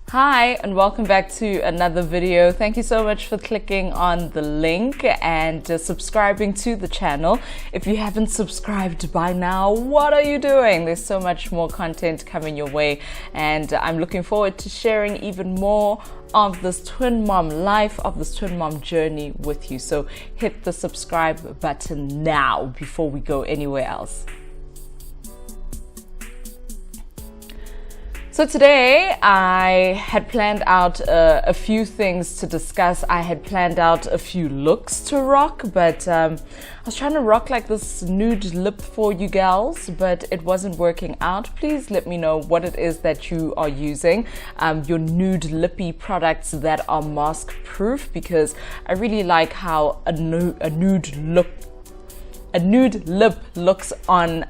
Hi and welcome back to another video. Thank you so much for clicking on the link and subscribing to the channel. If you haven't subscribed by now, what are you doing? There's so much more content coming your way, and I'm looking forward to sharing even more of this twin mom life, of this twin mom journey with you. So hit the subscribe button now before we go anywhere else. So today I had planned out a few things to discuss. I had planned out a few looks to rock, but I was trying to rock like this nude lip for you gals, but it wasn't working out. Please let me know what it is that you are using, your nude lippy products that are mask proof, because I really like how a nude lip looks on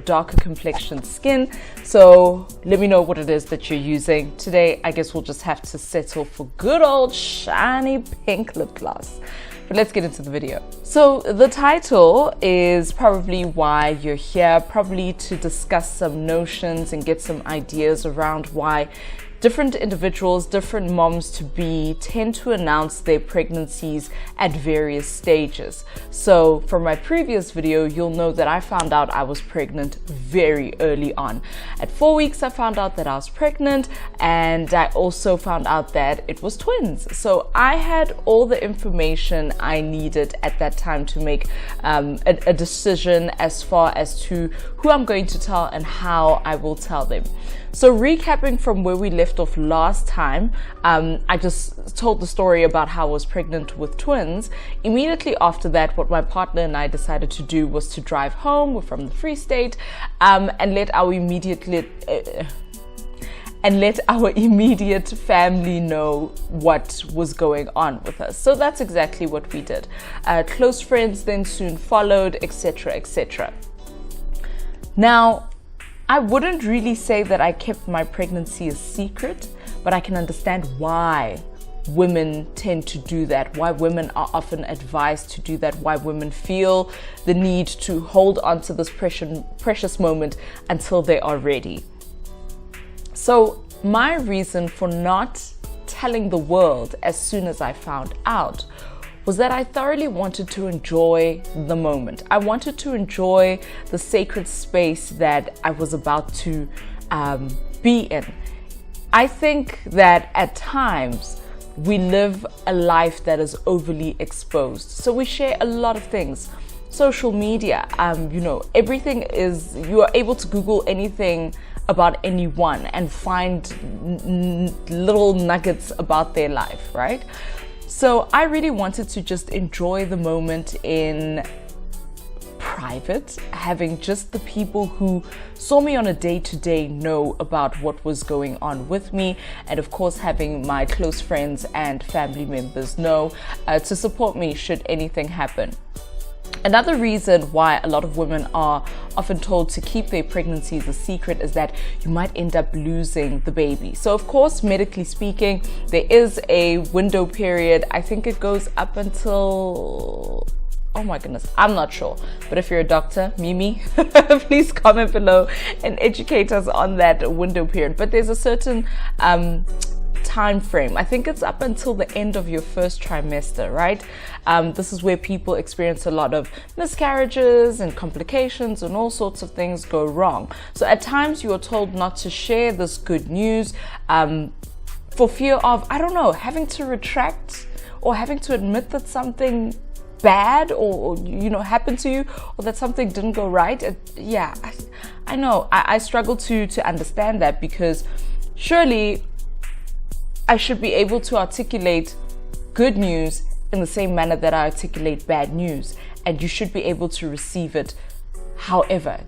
darker complexioned skin. So let me know what it is that you're using. Today I guess we'll just have to settle for good old shiny pink lip gloss. But let's get into the video. So the title is probably why you're here, probably to discuss some notions and get some ideas around why different individuals, different moms to be tend to announce their pregnancies at various stages. So from my previous video, you'll know that I found out I was pregnant very early on. At 4 weeks, I found out that I was pregnant, and I also found out that it was twins. So I had all the information I needed at that time to make a decision as far as to who I'm going to tell and how I will tell them. So recapping from where we left off last time, I just told the story about how I was pregnant with twins. Immediately after that, what my partner and I decided to do was to drive home. We're from the Free State, and let our immediate family know what was going on with us. So that's exactly what we did. Close friends then soon followed, etc., etc. Now, I wouldn't really say that I kept my pregnancy a secret, but I can understand why women tend to do that, why women are often advised to do that, why women feel the need to hold on to this precious moment until they are ready. So my reason for not telling the world as soon as I found out was that I thoroughly wanted to enjoy the moment. I wanted to enjoy the sacred space that I was about to be in. I think that at times we live a life that is overly exposed. So we share a lot of things. Social media, everything is, you are able to Google anything about anyone and find little nuggets about their life, right? So I really wanted to just enjoy the moment in private, having just the people who saw me on a day-to-day know about what was going on with me, and of course having my close friends and family members know to support me should anything happen. Another reason why a lot of women are often told to keep their pregnancies a secret is that you might end up losing the baby. So of course, medically speaking, there is a window period. I think it goes up until, oh my goodness, I'm not sure. But if you're a doctor, Mimi, please comment below and educate us on that window period. But there's a certain time frame. I think it's up until the end of your first trimester, right? This is where people experience a lot of miscarriages and complications, and all sorts of things go wrong. So at times you are told not to share this good news for fear of, I don't know, having to retract or having to admit that something bad or happened to you, or that something didn't go right. I know I struggle to understand that, because surely I should be able to articulate good news in the same manner that I articulate bad news, and you should be able to receive it however.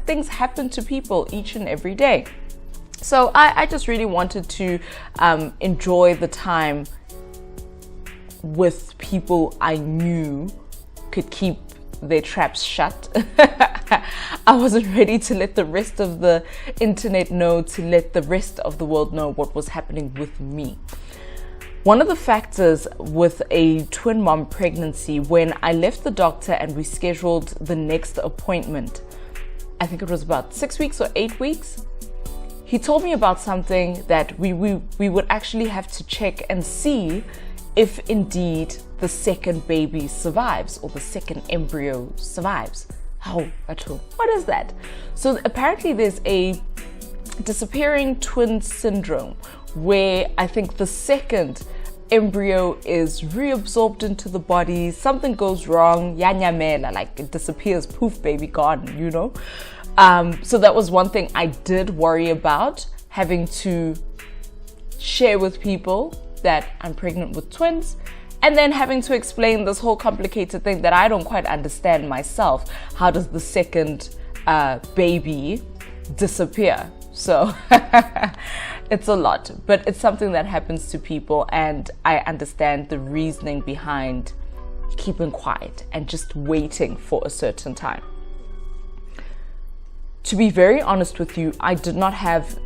Things happen to people each and every day. So I just really wanted to enjoy the time with people I knew could keep their traps shut. I wasn't ready to let the rest of the internet know, to let the rest of the world know what was happening with me. One of the factors with a twin mom pregnancy, when I left the doctor and we scheduled the next appointment, I think it was about 6 weeks or 8 weeks, he told me about something that we would actually have to check and see if indeed the second baby survives or the second embryo survives. What is that? So apparently there's a disappearing twin syndrome where I think the second embryo is reabsorbed into the body, something goes wrong, yanyamela, like it disappears, poof, baby gone, you know. So that was one thing I did worry about, having to share with people that I'm pregnant with twins, and then having to explain this whole complicated thing that I don't quite understand myself. How does the second baby disappear? So it's a lot, but it's something that happens to people, and I understand the reasoning behind keeping quiet and just waiting for a certain time. To be very honest with you, I did not have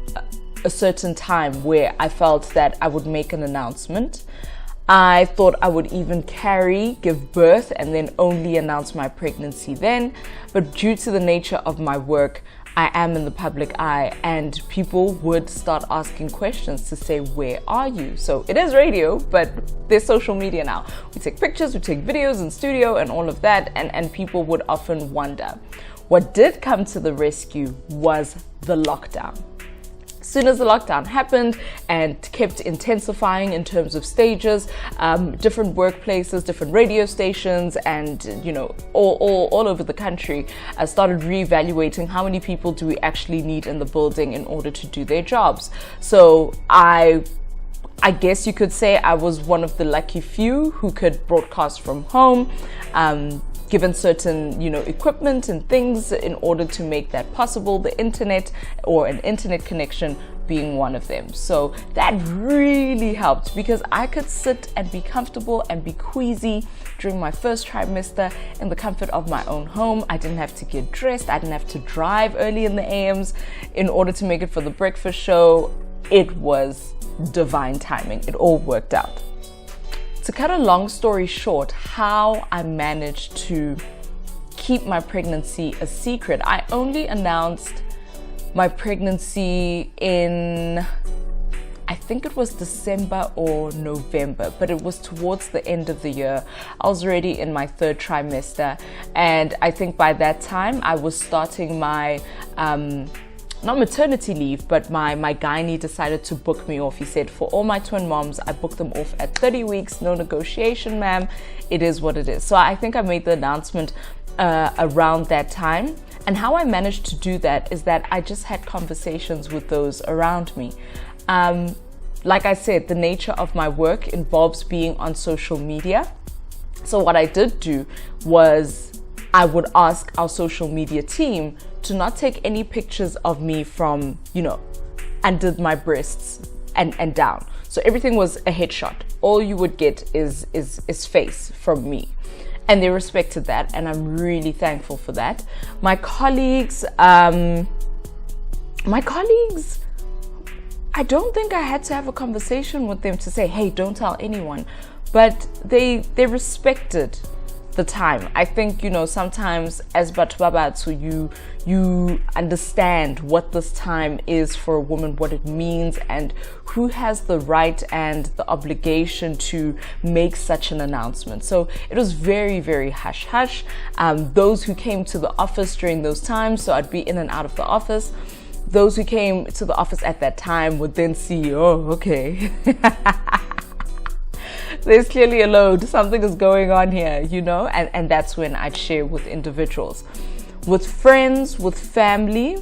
a certain time where I felt that I would make an announcement. I thought I would even give birth, and then only announce my pregnancy then. But due to the nature of my work, I am in the public eye, and people would start asking questions to say, where are you? So it is radio, but there's social media now. We take pictures, we take videos in studio and all of that, and people would often wonder. What did come to the rescue was the lockdown. As soon as the lockdown happened and kept intensifying in terms of stages, different workplaces, different radio stations, and all over the country started reevaluating how many people do we actually need in the building in order to do their jobs. So I guess you could say I was one of the lucky few who could broadcast from home, given certain equipment and things in order to make that possible, the internet or an internet connection being one of them. So that really helped, because I could sit and be comfortable and be queasy during my first trimester in the comfort of my own home. I didn't have to get dressed, I didn't have to drive early in the AMs in order to make it for the breakfast show. It was divine timing. It all worked out. To cut a long story short, how I managed to keep my pregnancy a secret. I only announced my pregnancy in, I think it was December or November, but it was towards the end of the year. I was already in my third trimester, and I think by that time I was starting my not maternity leave, but my gynae decided to book me off. He said, for all my twin moms, I booked them off at 30 weeks, no negotiation, ma'am. It is what it is. So I think I made the announcement around that time. And how I managed to do that is that I just had conversations with those around me. Like I said, the nature of my work involves being on social media. So what I did do was I would ask our social media team to not take any pictures of me from, under my breasts and down. So everything was a headshot. All you would get is face from me. And they respected that, and I'm really thankful for that. My colleagues, I don't think I had to have a conversation with them to say, hey, don't tell anyone. But they respected the time. I think, sometimes as Batubabatu, you understand what this time is for a woman, what it means, and who has the right and the obligation to make such an announcement. So it was very, very hush-hush. Those who came to the office during those times, so I'd be in and out of the office, those who came to the office at that time would then see, oh, okay. There's clearly a load, something is going on here, and that's when I'd share with individuals. With friends, with family,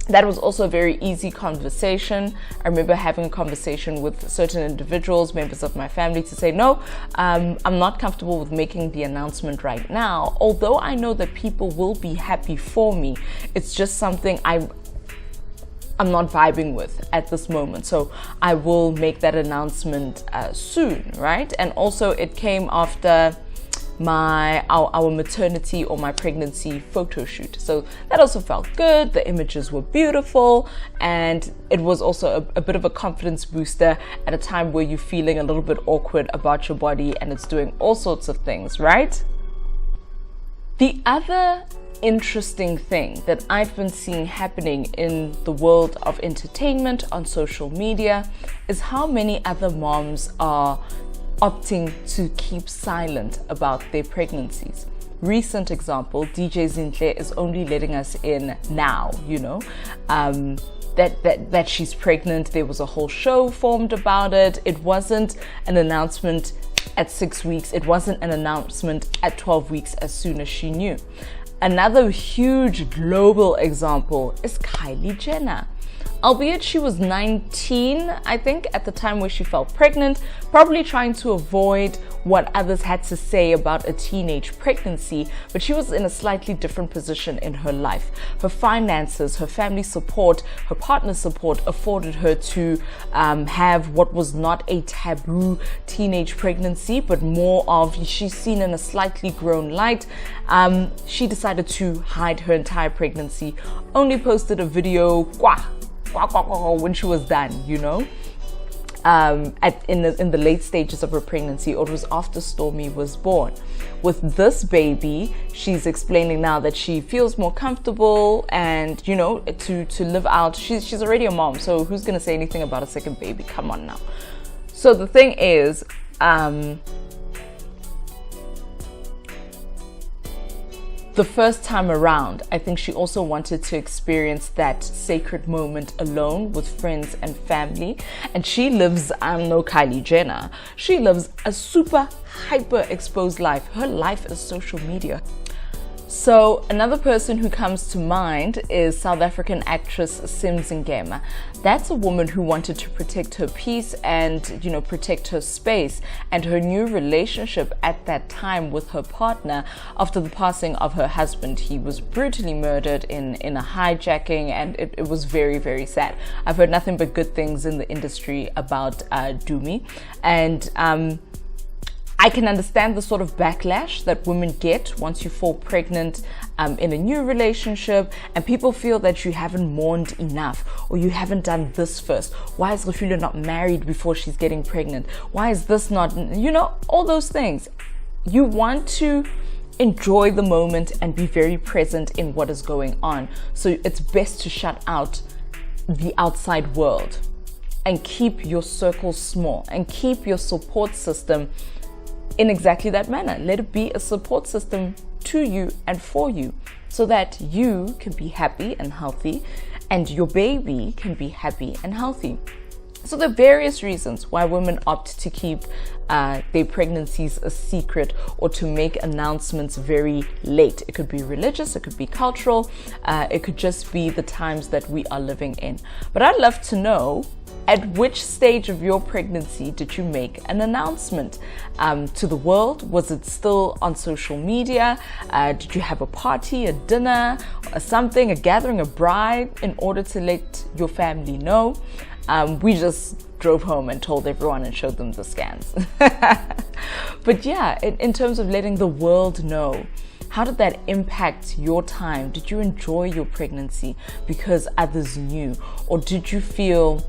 that was also a very easy conversation. I remember having a conversation with certain individuals, members of my family, to say, no, I'm not comfortable with making the announcement right now. Although I know that people will be happy for me, it's just something I'm not vibing with at this moment. So I will make that announcement soon, right? And also it came after our maternity or my pregnancy photo shoot. So that also felt good. The images were beautiful, and it was also a bit of a confidence booster at a time where you're feeling a little bit awkward about your body and it's doing all sorts of things, right? The other interesting thing that I've been seeing happening in the world of entertainment on social media is how many other moms are opting to keep silent about their pregnancies. Recent example, DJ Zinhle is only letting us in now, that she's pregnant. There was a whole show formed about it. It wasn't an announcement at 6 weeks. It wasn't an announcement at 12 weeks as soon as she knew. Another huge global example is Kylie Jenner. Albeit she was 19, I think, at the time where she fell pregnant, probably trying to avoid what others had to say about a teenage pregnancy, but she was in a slightly different position in her life. Her finances, her family support, her partner's support afforded her to have what was not a taboo teenage pregnancy, but more of, she's seen in a slightly grown light. She decided to hide her entire pregnancy, only posted a video when she was done, in the late stages of her pregnancy, or it was after Stormy was born. With this baby, she's explaining now that she feels more comfortable and, to live out. She's already a mom, so who's going to say anything about a second baby? Come on now. So the thing is, the first time around, I think she also wanted to experience that sacred moment alone with friends and family. And she lives, no Kylie Jenner, she lives a super hyper exposed life. Her life is social media. So another person who comes to mind is South African actress Simzingema. That's a woman who wanted to protect her peace and, protect her space and her new relationship at that time with her partner after the passing of her husband. He was brutally murdered in a hijacking, and it was very, very sad. I've heard nothing but good things in the industry about Dumi, and I can understand the sort of backlash that women get once you fall pregnant in a new relationship, and people feel that you haven't mourned enough, or you haven't done this first. Why is Refula not married before she's getting pregnant? Why is this not, all those things. You want to enjoy the moment and be very present in what is going on. So it's best to shut out the outside world and keep your circle small and keep your support system in exactly that manner. Let it be a support system to you and for you, so that you can be happy and healthy and your baby can be happy and healthy. So there are various reasons why women opt to keep their pregnancies a secret or to make announcements very late. It could be religious, it could be cultural, it could just be the times that we are living in. But I'd love to know, at which stage of your pregnancy did you make an announcement to the world? Was it still on social media? Did you have a party, a dinner, a something, a gathering, a bride in order to let your family know? We just drove home and told everyone and showed them the scans. But yeah, in terms of letting the world know, how did that impact your time? Did you enjoy your pregnancy because others knew? Or did you feel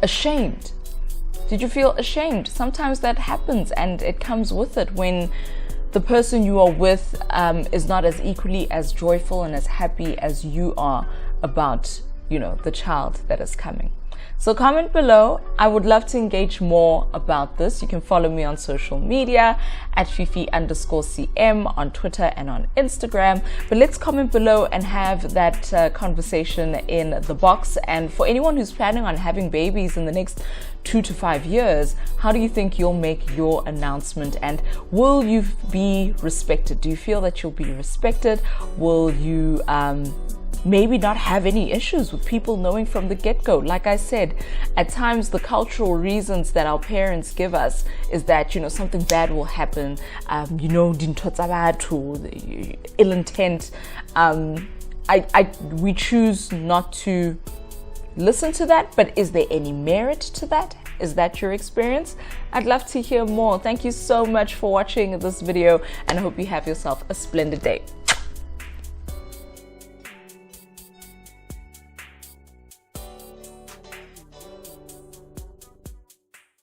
ashamed? Did you feel ashamed? Sometimes that happens, and it comes with it when the person you are with is not as equally as joyful and as happy as you are about, the child that is coming. So comment below. I would love to engage more about this. You can follow me on social media at Fifi_CM on Twitter and on Instagram. But let's comment below and have that conversation in the box. And for anyone who's planning on having babies in the next 2 to 5 years, how do you think you'll make your announcement? And will you be respected? Do you feel that you'll be respected? Will you maybe not have any issues with people knowing from the get-go? Like I said, at times the cultural reasons that our parents give us is that, something bad will happen, ill intent. We choose not to listen to that, but is there any merit to that? Is that your experience? I'd love to hear more. Thank you so much for watching this video, and I hope you have yourself a splendid day.